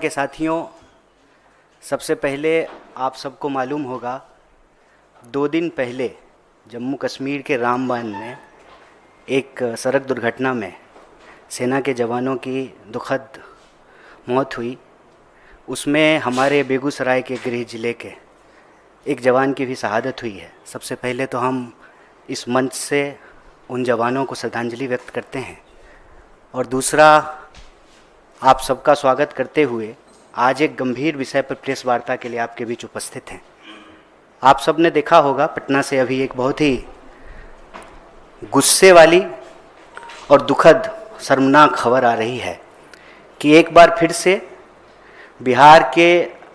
के साथियों, सबसे पहले आप सबको मालूम होगा 2 दिन पहले जम्मू कश्मीर के रामबन में एक सड़क दुर्घटना में सेना के जवानों की दुखद मौत हुई। उसमें हमारे बेगूसराय के गृह जिले के एक जवान की भी शहादत हुई है। सबसे पहले तो हम इस मंच से उन जवानों को श्रद्धांजलि व्यक्त करते हैं और दूसरा आप सबका स्वागत करते हुए आज एक गंभीर विषय पर प्रेस वार्ता के लिए आपके बीच उपस्थित हैं। आप सब ने देखा होगा, पटना से अभी एक बहुत ही गुस्से वाली और दुखद शर्मनाक खबर आ रही है कि एक बार फिर से बिहार के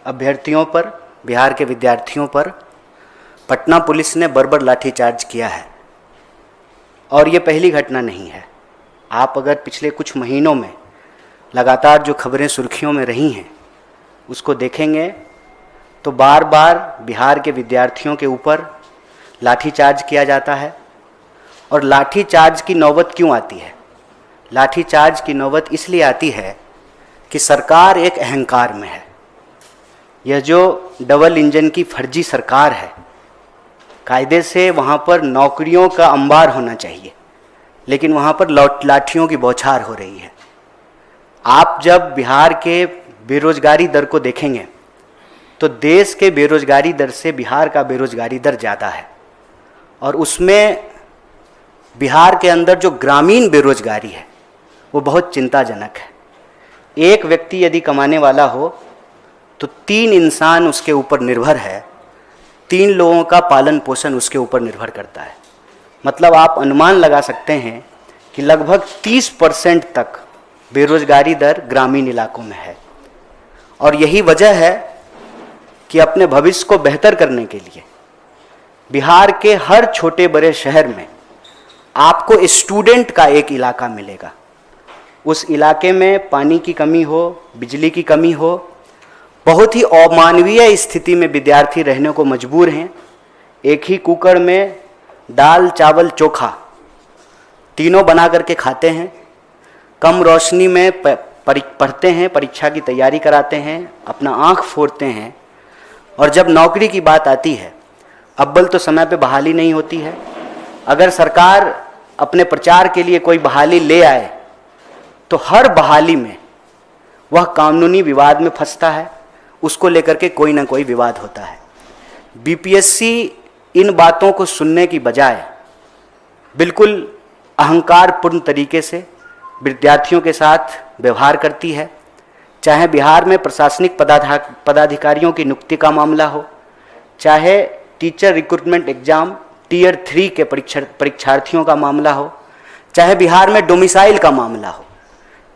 अभ्यर्थियों पर, बिहार के विद्यार्थियों पर पटना पुलिस ने बर्बर लाठीचार्ज किया है। और ये पहली घटना नहीं है। आप अगर पिछले कुछ महीनों में लगातार जो खबरें सुर्खियों में रही हैं उसको देखेंगे तो बार बार बिहार के विद्यार्थियों के ऊपर लाठीचार्ज किया जाता है। और लाठीचार्ज की नौबत क्यों आती है? लाठीचार्ज की नौबत इसलिए आती है कि सरकार एक अहंकार में है। यह जो डबल इंजन की फर्जी सरकार है, कायदे से वहाँ पर नौकरियों का अंबार होना चाहिए, लेकिन वहाँ पर लाठियों की बौछार हो रही है। आप जब बिहार के बेरोजगारी दर को देखेंगे तो देश के बेरोजगारी दर से बिहार का बेरोजगारी दर ज़्यादा है। और उसमें बिहार के अंदर जो ग्रामीण बेरोजगारी है वो बहुत चिंताजनक है। एक व्यक्ति यदि कमाने वाला हो तो 3 इंसान उसके ऊपर निर्भर है, 3 लोगों का पालन पोषण उसके ऊपर निर्भर करता है। मतलब आप अनुमान लगा सकते हैं कि लगभग 30% तक बेरोजगारी दर ग्रामीण इलाकों में है। और यही वजह है कि अपने भविष्य को बेहतर करने के लिए बिहार के हर छोटे बड़े शहर में आपको स्टूडेंट का एक इलाका मिलेगा। उस इलाके में पानी की कमी हो, बिजली की कमी हो, बहुत ही अमानवीय स्थिति में विद्यार्थी रहने को मजबूर हैं। एक ही कुकर में दाल चावल चोखा तीनों बना करके खाते हैं। कम रोशनी में पढ़ते हैं, परीक्षा की तैयारी कराते हैं, अपना आँख फोड़ते हैं। और जब नौकरी की बात आती है, अव्वल तो समय पे बहाली नहीं होती है। अगर सरकार अपने प्रचार के लिए कोई बहाली ले आए तो हर बहाली में वह कानूनी विवाद में फंसता है, उसको लेकर के कोई ना कोई विवाद होता है। बीपीएससी इन बातों को सुनने की बजाय बिल्कुल अहंकारपूर्ण तरीके से विद्यार्थियों के साथ व्यवहार करती है। चाहे बिहार में प्रशासनिक पदाधिकारियों की नियुक्ति का मामला हो, चाहे टीचर रिक्रूटमेंट एग्जाम टियर 3 के परीक्षार्थियों का मामला हो, चाहे बिहार में डोमिसाइल का मामला हो,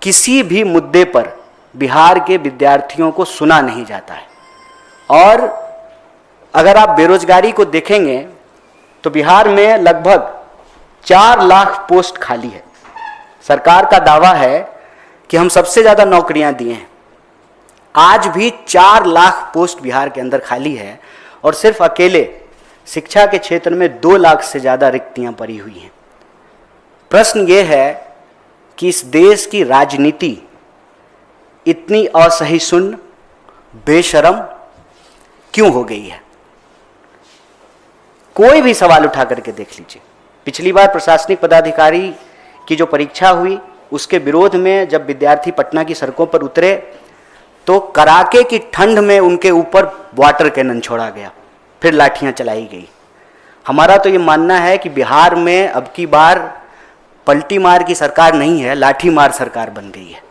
किसी भी मुद्दे पर बिहार के विद्यार्थियों को सुना नहीं जाता है। और अगर आप बेरोजगारी को देखेंगे तो बिहार में लगभग 4 लाख पोस्ट खाली है। सरकार का दावा है कि हम सबसे ज़्यादा नौकरियां दिए हैं। आज भी 4 लाख पोस्ट बिहार के अंदर खाली है और सिर्फ अकेले शिक्षा के क्षेत्र में 2 लाख से ज़्यादा रिक्तियां पड़ी हुई हैं। प्रश्न ये है कि इस देश की राजनीति इतनी असहिष्णु, बेशरम क्यों हो गई है? कोई भी सवाल उठा करके देख लीजिए। पिछली बार प्रशासनिक पदाधिकारी की जो परीक्षा हुई उसके विरोध में जब विद्यार्थी पटना की सड़कों पर उतरे तो कड़ाके की ठंड में उनके ऊपर वाटर कैनन छोड़ा गया, फिर लाठियां चलाई गई। हमारा तो ये मानना है कि बिहार में अब की बार पलटी मार की सरकार नहीं है, लाठी मार सरकार बन गई है।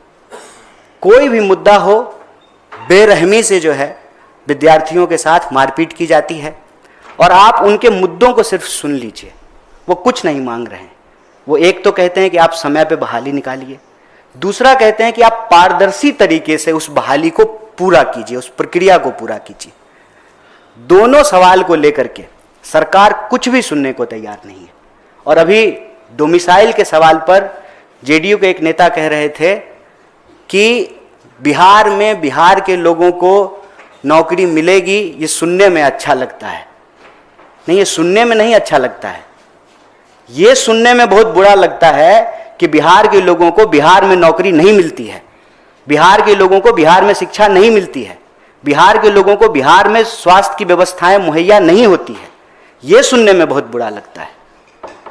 कोई भी मुद्दा हो, बेरहमी से जो है विद्यार्थियों के साथ मारपीट की जाती है। और आप उनके मुद्दों को सिर्फ सुन लीजिए, वो कुछ नहीं मांग रहे हैं। वो एक तो कहते हैं कि आप समय पे बहाली निकालिए, दूसरा कहते हैं कि आप पारदर्शी तरीके से उस बहाली को पूरा कीजिए, उस प्रक्रिया को पूरा कीजिए। दोनों सवाल को लेकर के सरकार कुछ भी सुनने को तैयार नहीं है। और अभी डोमिसाइल के सवाल पर जेडीयू के एक नेता कह रहे थे कि बिहार में बिहार के लोगों को नौकरी मिलेगी, ये सुनने में अच्छा लगता है। नहीं, ये सुनने में नहीं अच्छा लगता है, ये सुनने में बहुत बुरा लगता है कि बिहार के लोगों को बिहार में नौकरी नहीं मिलती है। बिहार के लोगों को बिहार में शिक्षा नहीं मिलती है, बिहार के लोगों को बिहार में स्वास्थ्य की व्यवस्थाएं मुहैया नहीं होती है, ये सुनने में बहुत बुरा लगता है।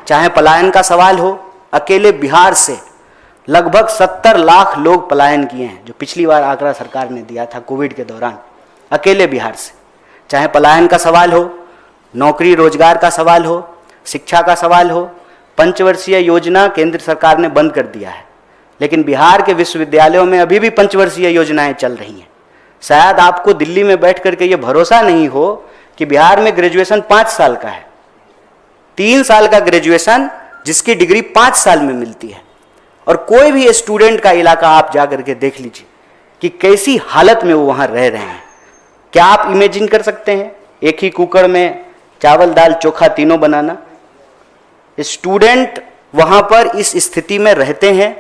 चाहे पलायन का सवाल हो, अकेले बिहार से लगभग 70 लाख लोग पलायन किए हैं, जो पिछली बार आंकड़ा सरकार ने दिया था कोविड के दौरान, अकेले बिहार से। चाहे पलायन का सवाल हो, नौकरी रोजगार का सवाल हो, शिक्षा का सवाल हो, पंचवर्षीय योजना केंद्र सरकार ने बंद कर दिया है, लेकिन बिहार के विश्वविद्यालयों में अभी भी पंचवर्षीय योजनाएं चल रही हैं। शायद आपको दिल्ली में बैठ करके ये भरोसा नहीं हो कि बिहार में ग्रेजुएशन 5 साल का है, 3 साल का ग्रेजुएशन जिसकी डिग्री 5 साल में मिलती है। और कोई भी स्टूडेंट का इलाका आप जा करके देख लीजिए कि कैसी हालत में वो वहाँ रह रहे हैं। क्या आप इमेजिन कर सकते हैं एक ही कुकर में चावल दाल चोखा तीनों बनाना? स्टूडेंट वहाँ पर इस स्थिति में रहते हैं,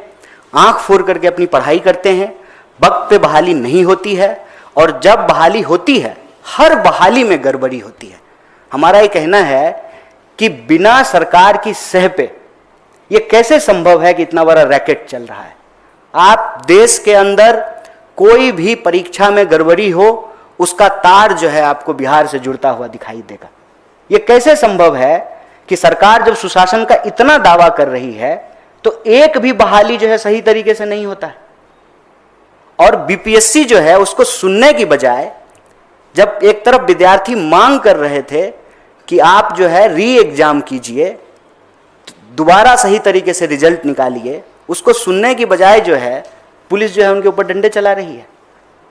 आंख फोड़ करके अपनी पढ़ाई करते हैं, वक्त पे बहाली नहीं होती है, और जब बहाली होती है हर बहाली में गड़बड़ी होती है। हमारा ये कहना है कि बिना सरकार की सह पे ये कैसे संभव है कि इतना बड़ा रैकेट चल रहा है। आप देश के अंदर कोई भी परीक्षा में गड़बड़ी हो, उसका तार जो है आपको बिहार से जुड़ता हुआ दिखाई देगा। ये कैसे संभव है कि सरकार जब सुशासन का इतना दावा कर रही है तो एक भी बहाली जो है सही तरीके से नहीं होता है। और बीपीएससी जो है उसको सुनने की बजाय, जब एक तरफ विद्यार्थी मांग कर रहे थे कि आप जो है री एग्जाम कीजिए, दोबारा सही तरीके से रिजल्ट निकालिए, उसको सुनने की बजाय जो है पुलिस जो है उनके ऊपर डंडे चला रही है।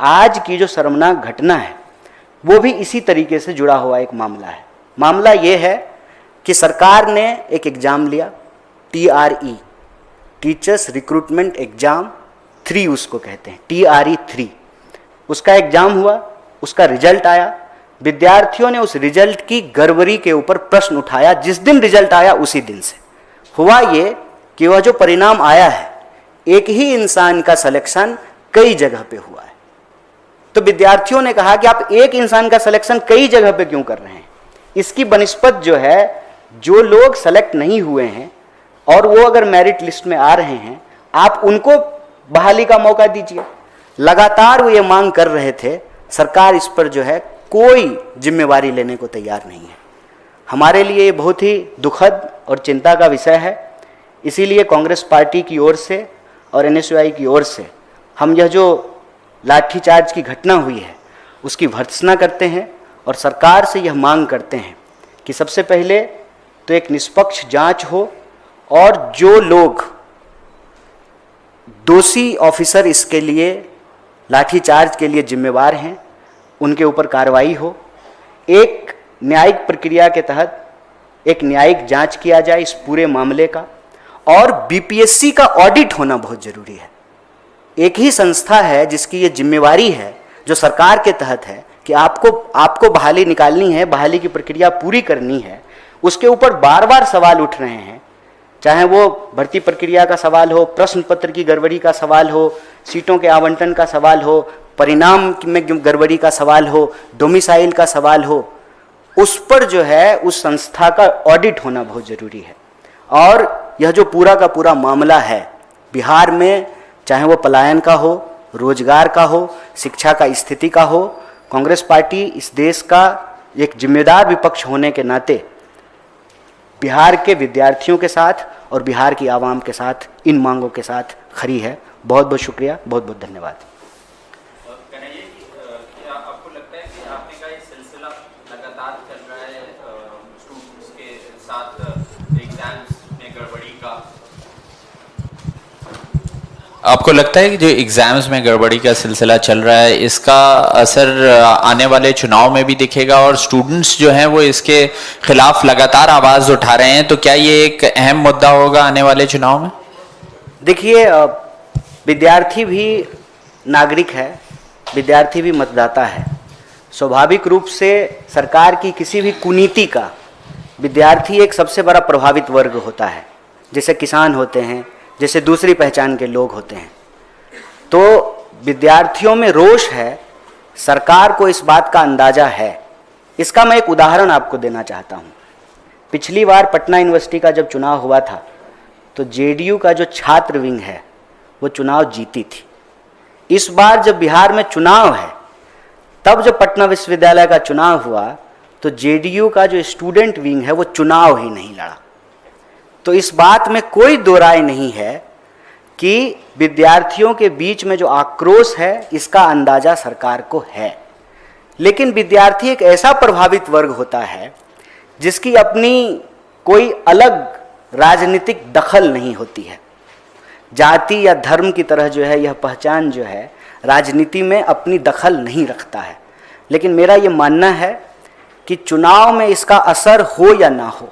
आज की जो शर्मनाक घटना है वो भी इसी तरीके से जुड़ा हुआ एक मामला है। मामला ये है कि सरकार ने एक एग्जाम लिया, TRE, टीचर्स रिक्रूटमेंट एग्जाम 3 उसको कहते हैं, TRE 3। उसका एग्जाम हुआ, उसका रिजल्ट आया, विद्यार्थियों ने उस रिजल्ट की गड़बड़ी के ऊपर प्रश्न उठाया। जिस दिन रिजल्ट आया उसी दिन से हुआ ये कि वह जो परिणाम आया है, एक ही इंसान का सिलेक्शन कई जगह पे हुआ है। तो विद्यार्थियों ने कहा कि आप एक इंसान का सिलेक्शन कई जगह पे क्यों कर रहे हैं? इसकी बनिस्बत जो है, जो लोग सेलेक्ट नहीं हुए हैं और वो अगर मेरिट लिस्ट में आ रहे हैं, आप उनको बहाली का मौका दीजिए। लगातार वो ये मांग कर रहे थे, सरकार इस पर जो है कोई जिम्मेवारी लेने को तैयार नहीं है। हमारे लिए ये बहुत ही दुखद और चिंता का विषय है। इसीलिए कांग्रेस पार्टी की ओर से और NSUI की ओर से हम यह जो लाठीचार्ज की घटना हुई है उसकी भर्त्सना करते हैं और सरकार से यह मांग करते हैं कि सबसे पहले तो एक निष्पक्ष जांच हो और जो लोग दोषी ऑफिसर इसके लिए लाठीचार्ज के लिए जिम्मेवार हैं उनके ऊपर कार्रवाई हो। एक न्यायिक प्रक्रिया के तहत एक न्यायिक जांच किया जाए इस पूरे मामले का, और बीपीएससी का ऑडिट होना बहुत जरूरी है। एक ही संस्था है जिसकी ये जिम्मेवारी है, जो सरकार के तहत है कि आपको बहाली निकालनी है, बहाली की प्रक्रिया पूरी करनी है। उसके ऊपर बार बार सवाल उठ रहे हैं, चाहे वो भर्ती प्रक्रिया का सवाल हो, प्रश्न पत्र की गड़बड़ी का सवाल हो, सीटों के आवंटन का सवाल हो, परिणाम में गड़बड़ी का सवाल हो, डोमिसाइल का सवाल हो। उस पर जो है उस संस्था का ऑडिट होना बहुत जरूरी है। और यह जो पूरा का पूरा मामला है बिहार में, चाहे वो पलायन का हो, रोजगार का हो, शिक्षा का स्थिति का हो, कांग्रेस पार्टी इस देश का एक जिम्मेदार विपक्ष होने के नाते बिहार के विद्यार्थियों के साथ और बिहार की आवाम के साथ इन मांगों के साथ खड़ी है। बहुत बहुत शुक्रिया, बहुत बहुत धन्यवाद। क्या आपको लगता है कि आपने का ये सिलसिला लगातार चल रहा है स्टूडेंट्स के साथ एग्जाम्स में गड़बड़ी का? आपको लगता है कि जो एग्जाम्स में गड़बड़ी का सिलसिला चल रहा है इसका असर आने वाले चुनाव में भी दिखेगा और स्टूडेंट्स जो हैं वो इसके खिलाफ लगातार आवाज़ उठा रहे हैं, तो क्या ये एक अहम मुद्दा होगा आने वाले चुनाव में? देखिए, विद्यार्थी भी नागरिक है, विद्यार्थी भी मतदाता है। स्वाभाविक रूप से सरकार की किसी भी कुनीति का विद्यार्थी एक सबसे बड़ा प्रभावित वर्ग होता है, जैसे किसान होते हैं, जैसे दूसरी पहचान के लोग होते हैं। तो विद्यार्थियों में रोष है, सरकार को इस बात का अंदाजा है। इसका मैं एक उदाहरण आपको देना चाहता हूँ। पिछली बार पटना यूनिवर्सिटी का जब चुनाव हुआ था तो जेडीयू का जो छात्र विंग है वो चुनाव जीती थी। इस बार जब बिहार में चुनाव है, तब जब पटना विश्वविद्यालय का चुनाव हुआ तो जेडीयू का जो स्टूडेंट विंग है वो चुनाव ही नहीं लड़ा। तो इस बात में कोई दो राय नहीं है कि विद्यार्थियों के बीच में जो आक्रोश है इसका अंदाजा सरकार को है। लेकिन विद्यार्थी एक ऐसा प्रभावित वर्ग होता है जिसकी अपनी कोई अलग राजनीतिक दखल नहीं होती है। जाति या धर्म की तरह जो है यह पहचान जो है राजनीति में अपनी दखल नहीं रखता है। लेकिन मेरा ये मानना है कि चुनाव में इसका असर हो या ना हो,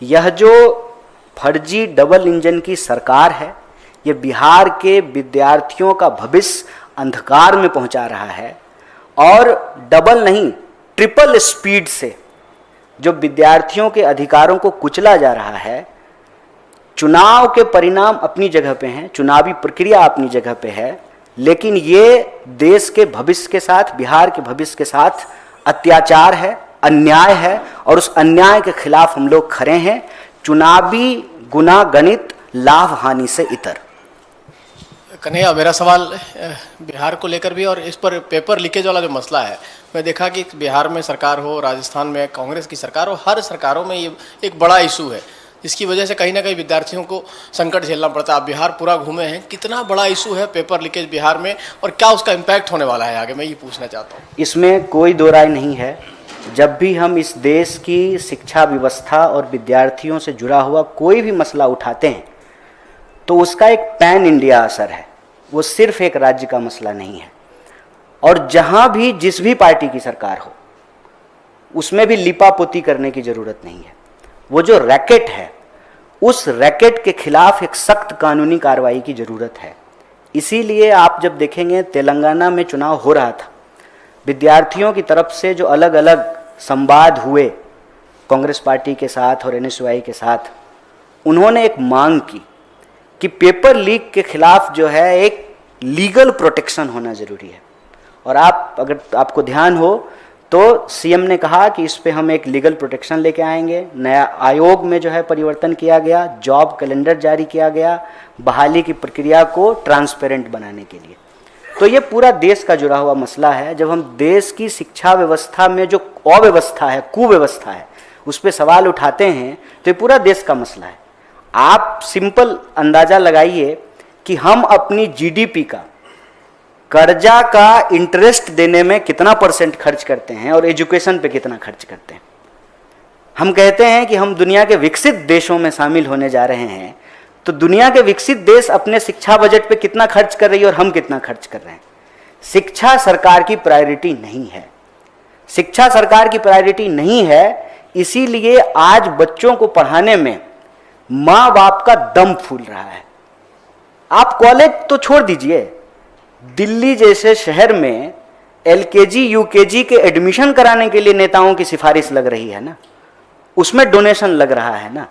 यह जो फर्जी डबल इंजन की सरकार है ये बिहार के विद्यार्थियों का भविष्य अंधकार में पहुंचा रहा है। और डबल नहीं, ट्रिपल स्पीड से जो विद्यार्थियों के अधिकारों को कुचला जा रहा है। चुनाव के परिणाम अपनी जगह पे हैं, चुनावी प्रक्रिया अपनी जगह पे है, लेकिन ये देश के भविष्य के साथ, बिहार के भविष्य के साथ अत्याचार है, अन्याय है और उस अन्याय के खिलाफ हम लोग खड़े हैं, चुनावी गुना गणित लाभ हानि से इतर। कन्हैया, मेरा सवाल बिहार को लेकर भी और इस पर पेपर लीकेज वाला जो मसला है, मैं देखा कि बिहार में सरकार हो, राजस्थान में कांग्रेस की सरकार हो, हर सरकारों में ये एक बड़ा इशू है जिसकी वजह से कहीं ना कहीं विद्यार्थियों को संकट झेलना पड़ता है। आप बिहार पूरा घूमे हैं, कितना बड़ा इशू है पेपर लीकेज बिहार में और क्या उसका इम्पैक्ट होने वाला है आगे, मैं ये पूछना चाहता हूँ। इसमें कोई दो राय नहीं है। जब भी हम इस देश की शिक्षा व्यवस्था और विद्यार्थियों से जुड़ा हुआ कोई भी मसला उठाते हैं तो उसका एक पैन इंडिया असर है, वो सिर्फ एक राज्य का मसला नहीं है। और जहाँ भी जिस भी पार्टी की सरकार हो उसमें भी लिपापोती करने की ज़रूरत नहीं है। वो जो रैकेट है उस रैकेट के खिलाफ एक सख्त कानूनी कार्रवाई की ज़रूरत है। इसीलिए आप जब देखेंगे तेलंगाना में चुनाव हो रहा था, विद्यार्थियों की तरफ से जो अलग अलग संवाद हुए कांग्रेस पार्टी के साथ और एनएसयूआई के साथ, उन्होंने एक मांग की कि पेपर लीक के खिलाफ जो है एक लीगल प्रोटेक्शन होना ज़रूरी है। और आप अगर आपको ध्यान हो तो सीएम ने कहा कि इस पे हम एक लीगल प्रोटेक्शन लेके आएंगे। नया आयोग में जो है परिवर्तन किया गया, जॉब कैलेंडर जारी किया गया बहाली की प्रक्रिया को ट्रांसपेरेंट बनाने के लिए। तो ये पूरा देश का जुड़ा हुआ मसला है। जब हम देश की शिक्षा व्यवस्था में जो अव्यवस्था है, कुव्यवस्था है, उस पर सवाल उठाते हैं तो ये पूरा देश का मसला है। आप सिंपल अंदाज़ा लगाइए कि हम अपनी जीडीपी का कर्जा का इंटरेस्ट देने में कितना % खर्च करते हैं और एजुकेशन पे कितना खर्च करते हैं। हम कहते हैं कि हम दुनिया के विकसित देशों में शामिल होने जा रहे हैं, तो दुनिया के विकसित देश अपने शिक्षा बजट पे कितना खर्च कर रही है और हम कितना खर्च कर रहे हैं। शिक्षा सरकार की प्रायोरिटी नहीं है। शिक्षा सरकार की प्रायोरिटी नहीं है, इसीलिए आज बच्चों को पढ़ाने में माँ बाप का दम फूल रहा है। आप कॉलेज तो छोड़ दीजिए, दिल्ली जैसे शहर में एलकेजी यूकेजी के एडमिशन कराने के लिए नेताओं की सिफारिश लग रही है ना, उसमें डोनेशन लग रहा है ना,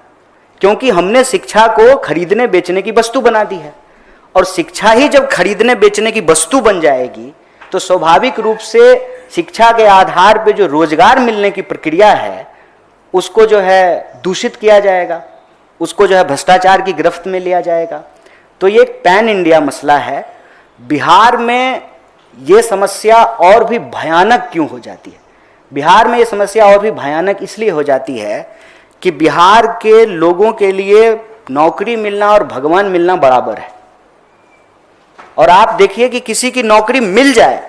क्योंकि हमने शिक्षा को खरीदने बेचने की वस्तु बना दी है। और शिक्षा ही जब खरीदने बेचने की वस्तु बन जाएगी तो स्वाभाविक रूप से शिक्षा के आधार पर जो रोजगार मिलने की प्रक्रिया है उसको जो है दूषित किया जाएगा, उसको जो है भ्रष्टाचार की गिरफ्त में लिया जाएगा। तो ये एक पैन इंडिया मसला है। बिहार में ये समस्या और भी भयानक क्यों हो जाती है? बिहार में ये समस्या और भी भयानक इसलिए हो जाती है कि बिहार के लोगों के लिए नौकरी मिलना और भगवान मिलना बराबर है। और आप देखिए कि किसी की नौकरी मिल जाए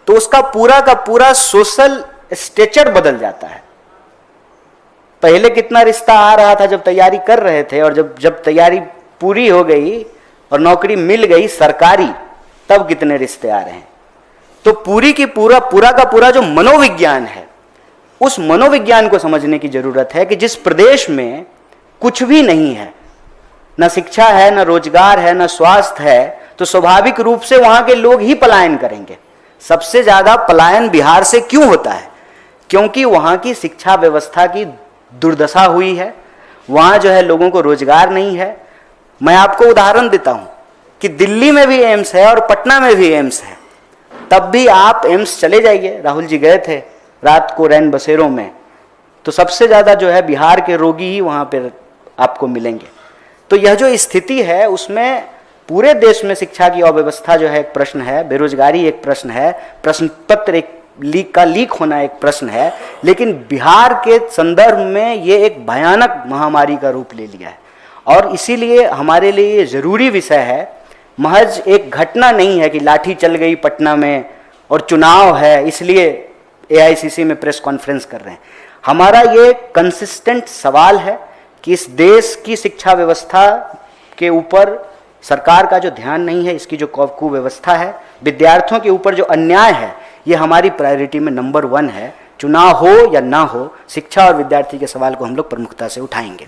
तो उसका पूरा का पूरा सोशल स्टेचर बदल जाता है। पहले कितना रिश्ता आ रहा था जब तैयारी कर रहे थे, और जब तैयारी पूरी हो गई और नौकरी मिल गई सरकारी, तब कितने रिश्ते आ रहे हैं। तो पूरी की पूरा का पूरा जो मनोविज्ञान है, उस मनोविज्ञान को समझने की जरूरत है कि जिस प्रदेश में कुछ भी नहीं है, ना शिक्षा है, ना रोजगार है, ना स्वास्थ्य है, तो स्वाभाविक रूप से वहां के लोग ही पलायन करेंगे। सबसे ज्यादा पलायन बिहार से क्यों होता है? क्योंकि वहां की शिक्षा व्यवस्था की दुर्दशा हुई है, वहां जो है लोगों को रोजगार नहीं है। मैं आपको उदाहरण देता हूं कि दिल्ली में भी एम्स है और पटना में भी एम्स है, तब भी आप एम्स चले जाइए, राहुल जी गए थे रात को रैन बसेरों में, तो सबसे ज़्यादा जो है बिहार के रोगी ही वहाँ पर आपको मिलेंगे। तो यह जो स्थिति है उसमें पूरे देश में शिक्षा की अव्यवस्था जो है एक प्रश्न है, बेरोजगारी एक प्रश्न है, प्रश्न पत्र एक लीक होना एक प्रश्न है, लेकिन बिहार के संदर्भ में ये एक भयानक महामारी का रूप ले लिया है। और इसीलिए हमारे लिए ये जरूरी विषय है, महज एक घटना नहीं है कि लाठी चल गई पटना में और चुनाव है इसलिए एआईसीसी में प्रेस कॉन्फ्रेंस कर रहे हैं। हमारा ये कंसिस्टेंट सवाल है कि इस देश की शिक्षा व्यवस्था के ऊपर सरकार का जो ध्यान नहीं है, इसकी जो कुव्यवस्था है, विद्यार्थियों के ऊपर जो अन्याय है, ये हमारी प्रायोरिटी में नंबर 1 है। चुनाव हो या ना हो, शिक्षा और विद्यार्थी के सवाल को हम लोग प्रमुखता से उठाएंगे।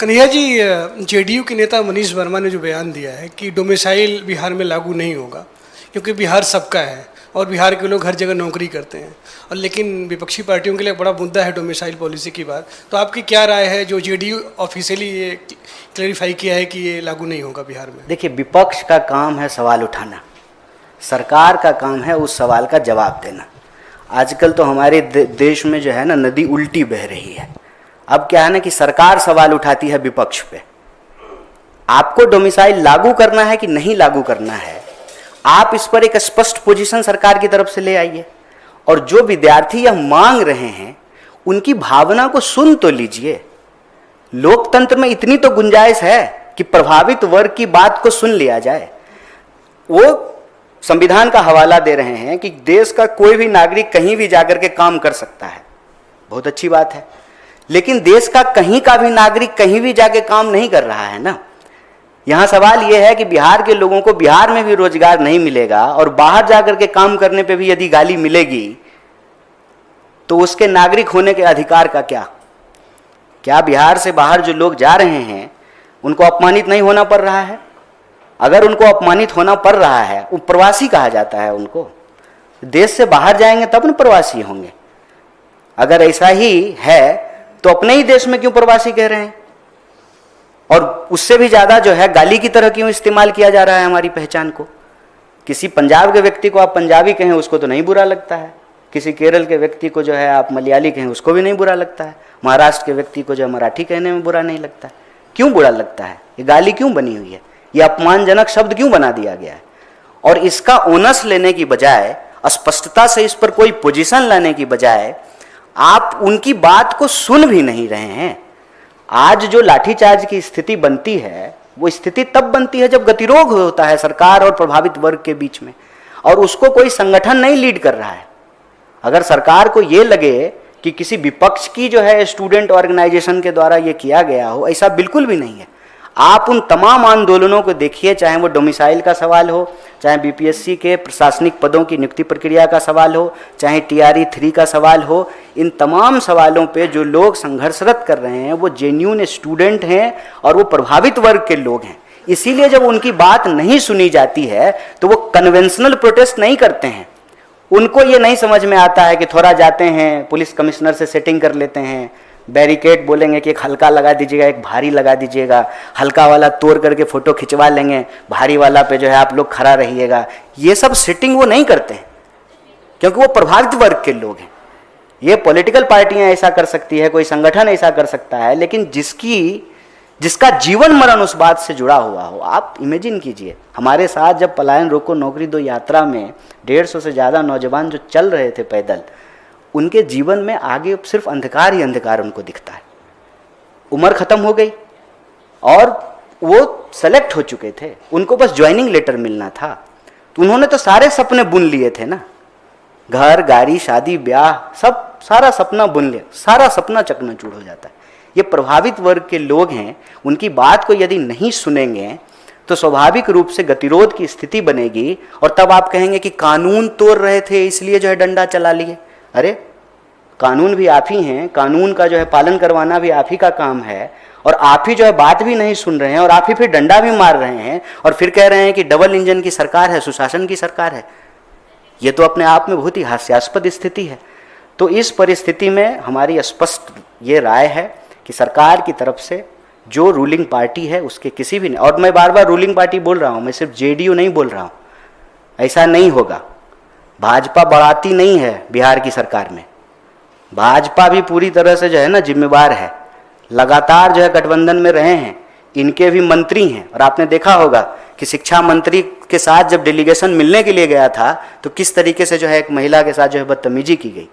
कन्हैया जी, जेडीयू के नेता मनीष वर्मा ने जो बयान दिया है कि डोमिसाइल बिहार में लागू नहीं होगा क्योंकि बिहार सबका है और बिहार के लोग हर जगह नौकरी करते हैं, और लेकिन विपक्षी पार्टियों के लिए बड़ा मुद्दा है डोमिसाइल पॉलिसी की बात, तो आपकी क्या राय है जो जेडीयू ऑफिशियली ये क्लैरिफाई किया है कि ये लागू नहीं होगा बिहार में? देखिए, विपक्ष का काम है सवाल उठाना, सरकार का काम है उस सवाल का जवाब देना। आजकल तो हमारे देश में जो है ना, नदी उल्टी बह रही है। अब क्या है ना कि सरकार सवाल उठाती है विपक्ष पे। आपको डोमिसाइल लागू करना है कि नहीं लागू करना है, आप इस पर एक स्पष्ट पोजीशन सरकार की तरफ से ले आइए, और जो विद्यार्थी यह मांग रहे हैं उनकी भावना को सुन तो लीजिए। लोकतंत्र में इतनी तो गुंजाइश है कि प्रभावित वर्ग की बात को सुन लिया जाए। वो संविधान का हवाला दे रहे हैं कि देश का कोई भी नागरिक कहीं भी जाकर के काम कर सकता है, बहुत अच्छी बात है, लेकिन देश का कहीं का भी नागरिक कहीं भी जाके काम नहीं कर रहा है ना। यहां सवाल यह है कि बिहार के लोगों को बिहार में भी रोजगार नहीं मिलेगा और बाहर जाकर के काम करने पे भी यदि गाली मिलेगी तो उसके नागरिक होने के अधिकार का क्या? क्या बिहार से बाहर जो लोग जा रहे हैं उनको अपमानित नहीं होना पड़ रहा है? अगर उनको अपमानित होना पड़ रहा है, वो प्रवासी कहा जाता है उनको। देश से बाहर जाएंगे तब न प्रवासी होंगे। अगर ऐसा ही है तो अपने ही देश में क्यों प्रवासी कह रहे हैं? और उससे भी ज्यादा जो है गाली की तरह क्यों इस्तेमाल किया जा रहा है हमारी पहचान को? किसी पंजाब के व्यक्ति को आप पंजाबी कहें उसको तो नहीं बुरा लगता है, किसी केरल के व्यक्ति को जो है आप मलयाली कहें उसको भी नहीं बुरा लगता है, महाराष्ट्र के व्यक्ति को जो मराठी कहने में बुरा नहीं लगता है। क्यों बुरा लगता है? ये गाली क्यों बनी हुई है? ये अपमानजनक शब्द क्यों बना दिया गया है? और इसका ओनस लेने की बजाय, स्पष्टता से इस पर कोई पोजीशन लाने की बजाय, आप उनकी बात को सुन भी नहीं रहे हैं। आज जो लाठीचार्ज की स्थिति बनती है वो स्थिति तब बनती है जब गतिरोध होता है सरकार और प्रभावित वर्ग के बीच में, और उसको कोई संगठन नहीं लीड कर रहा है। अगर सरकार को ये लगे कि किसी विपक्ष की जो है स्टूडेंट ऑर्गेनाइजेशन के द्वारा ये किया गया हो, ऐसा बिल्कुल भी नहीं है। आप उन तमाम आंदोलनों को देखिए, चाहे वो डोमिसाइल का सवाल हो, चाहे बीपीएससी के प्रशासनिक पदों की नियुक्ति प्रक्रिया का सवाल हो, चाहे TRE 3 का सवाल हो, इन तमाम सवालों पे जो लोग संघर्षरत कर रहे हैं वो जेन्युइन स्टूडेंट हैं और वो प्रभावित वर्ग के लोग हैं। इसीलिए जब उनकी बात नहीं सुनी जाती है तो वो कन्वेंशनल प्रोटेस्ट नहीं करते हैं। उनको ये नहीं समझ में आता है कि थोड़ा जाते हैं पुलिस कमिश्नर से सेटिंग कर लेते हैं, बैरिकेड बोलेंगे कि एक हल्का लगा दीजिएगा, एक भारी लगा दीजिएगा, हल्का वाला तोड़ करके फोटो खिंचवा लेंगे, भारी वाला पे जो है आप लोग खड़ा रहिएगा। ये सब सेटिंग वो नहीं करते हैं क्योंकि वो प्रभावित वर्ग के लोग हैं। ये पॉलिटिकल पार्टियां ऐसा कर सकती है, कोई संगठन ऐसा कर सकता है, लेकिन जिसका जीवन मरण उस बात से जुड़ा हुआ हो। आप इमेजिन कीजिए, हमारे साथ जब पलायन रोको नौकरी दो यात्रा में 150 से ज़्यादा नौजवान जो चल रहे थे पैदल, उनके जीवन में आगे सिर्फ अंधकार ही अंधकार उनको दिखता है। उम्र खत्म हो गई और वो सेलेक्ट हो चुके थे, उनको बस ज्वाइनिंग लेटर मिलना था, तो उन्होंने तो सारे सपने बुन लिए थे ना, घर गाड़ी शादी ब्याह सब सारा सपना बुन लिया, सारा सपना चकनाचूर हो जाता है। ये प्रभावित वर्ग के लोग हैं, उनकी बात को यदि नहीं सुनेंगे तो स्वाभाविक रूप से गतिरोध की स्थिति बनेगी, और तब आप कहेंगे कि कानून तोड़ रहे थे इसलिए जो है डंडा चला लिए। अरे कानून भी आप ही हैं, कानून का जो है पालन करवाना भी आप ही का काम है, और आप ही जो है बात भी नहीं सुन रहे हैं और आप ही फिर डंडा भी मार रहे हैं और फिर कह रहे हैं कि डबल इंजन की सरकार है, सुशासन की सरकार है। ये तो अपने आप में बहुत ही हास्यास्पद स्थिति है। तो इस परिस्थिति में हमारी स्पष्ट ये राय है कि सरकार की तरफ से जो रूलिंग पार्टी है उसके किसी भी नहीं, और मैं बार बार रूलिंग पार्टी बोल रहा हूँ, मैं सिर्फ जेडीयू नहीं बोल रहा हूँ, ऐसा नहीं होगा। भाजपा बढ़ाती नहीं है बिहार की सरकार में, भाजपा भी पूरी तरह से जो है ना जिम्मेवार है, लगातार जो है गठबंधन में रहे हैं, इनके भी मंत्री हैं, और आपने देखा होगा कि शिक्षा मंत्री के साथ जब डेलीगेशन मिलने के लिए गया था तो किस तरीके से जो है एक महिला के साथ जो है बदतमीजी की गई।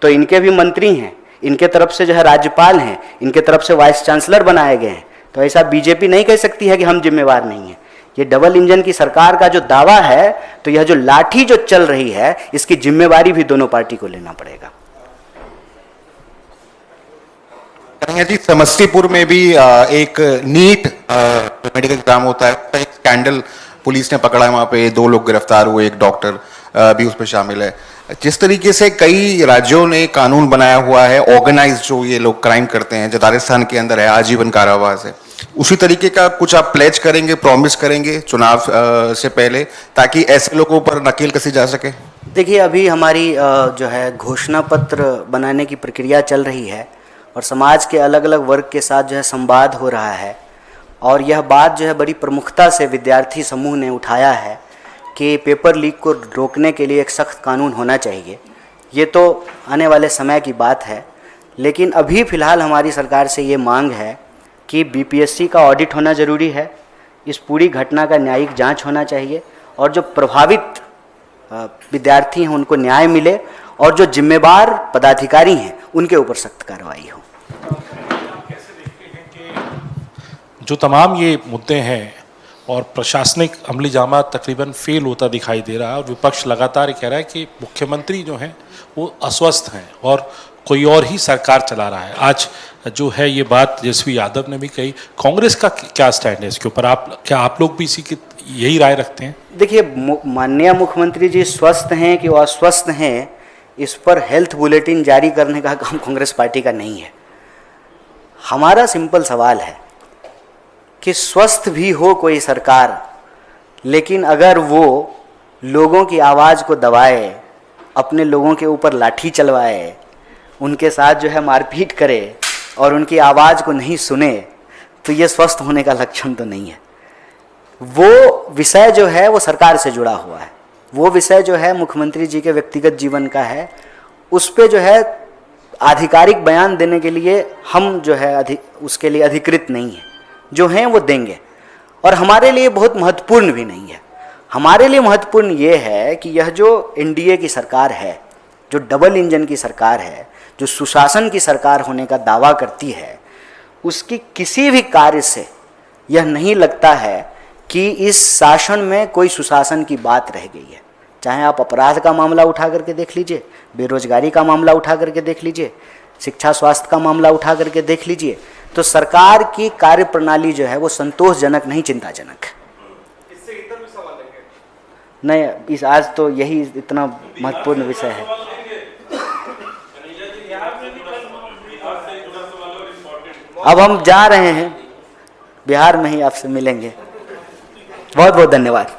तो इनके भी मंत्री हैं, इनके तरफ से जो है राज्यपाल हैं, इनके तरफ से वाइस चांसलर बनाए गए हैं। तो ऐसा बीजेपी नहीं कह सकती है कि हम जिम्मेवार नहीं हैं। ये डबल इंजन की सरकार का जो दावा है, तो यह जो लाठी जो चल रही है, इसकी जिम्मेवारी भी दोनों पार्टी को लेना पड़ेगा। कन्हैया जी, समस्तीपुर में भी एक नीट मेडिकल एग्जाम होता है, एक स्कैंडल पुलिस ने पकड़ा है, वहाँ पे 2 लोग गिरफ्तार हुए, एक डॉक्टर भी उसमें शामिल है। जिस तरीके से कई राज्यों ने कानून बनाया हुआ है, ऑर्गेनाइज जो ये लोग क्राइम करते हैं, जो राजस्थान के अंदर है आजीवन कारावास है, उसी तरीके का कुछ आप प्लेज करेंगे, प्रॉमिस करेंगे चुनाव से पहले, ताकि ऐसे लोगों पर नकेल कसी जा सके? देखिए, अभी हमारी जो है घोषणा पत्र बनाने की प्रक्रिया चल रही है और समाज के अलग अलग वर्ग के साथ जो है संवाद हो रहा है, और यह बात जो है बड़ी प्रमुखता से विद्यार्थी समूह ने उठाया है कि पेपर लीक को रोकने के लिए एक सख्त कानून होना चाहिए। ये तो आने वाले समय की बात है, लेकिन अभी फ़िलहाल हमारी सरकार से ये मांग है कि बीपीएससी का ऑडिट होना ज़रूरी है, इस पूरी घटना का न्यायिक जांच होना चाहिए, और जो प्रभावित विद्यार्थी हैं उनको न्याय मिले, और जो जिम्मेदार पदाधिकारी हैं उनके ऊपर सख्त कार्रवाई हो। जो तमाम ये मुद्दे हैं और प्रशासनिक अमली जामा तकरीबन फेल होता दिखाई दे रहा है, और विपक्ष लगातार कह रहा है कि मुख्यमंत्री जो हैं वो अस्वस्थ हैं और कोई और ही सरकार चला रहा है। आज जो है ये बात तेजस्वी यादव ने भी कही, कांग्रेस का क्या स्टैंड है इसके ऊपर? क्या आप लोग भी इसी की यही राय रखते हैं? देखिए, माननीय मुख्यमंत्री जी स्वस्थ हैं कि वो अस्वस्थ हैं, इस पर हेल्थ बुलेटिन जारी करने का काम कांग्रेस पार्टी का नहीं है। हमारा सिंपल सवाल है कि स्वस्थ भी हो कोई सरकार, लेकिन अगर वो लोगों की आवाज़ को दबाए, अपने लोगों के ऊपर लाठी चलवाए, उनके साथ जो है मारपीट करे और उनकी आवाज़ को नहीं सुने, तो ये स्वस्थ होने का लक्षण तो नहीं है। वो विषय जो है वो सरकार से जुड़ा हुआ है, वो विषय जो है मुख्यमंत्री जी के व्यक्तिगत जीवन का है, उस पे जो है आधिकारिक बयान देने के लिए हम जो है उसके लिए अधिकृत नहीं है। जो हैं वो देंगे, और हमारे लिए बहुत महत्वपूर्ण भी नहीं है। हमारे लिए महत्वपूर्ण ये है कि यह जो एनडीए की सरकार है, जो डबल इंजन की सरकार है, जो सुशासन की सरकार होने का दावा करती है, उसकी किसी भी कार्य से यह नहीं लगता है कि इस शासन में कोई सुशासन की बात रह गई है। चाहे आप अपराध का मामला उठा करके देख लीजिए, बेरोजगारी का मामला उठा करके देख लीजिए, शिक्षा स्वास्थ्य का मामला उठा करके देख लीजिए, तो सरकार की कार्य प्रणाली जो है वो संतोषजनक नहीं, चिंताजनक है। इससे इतर भी सवाल लेंगे? नहीं, इस आज तो यही इतना महत्वपूर्ण विषय है। अब हम जा रहे हैं, बिहार में ही आपसे मिलेंगे। बहुत बहुत धन्यवाद।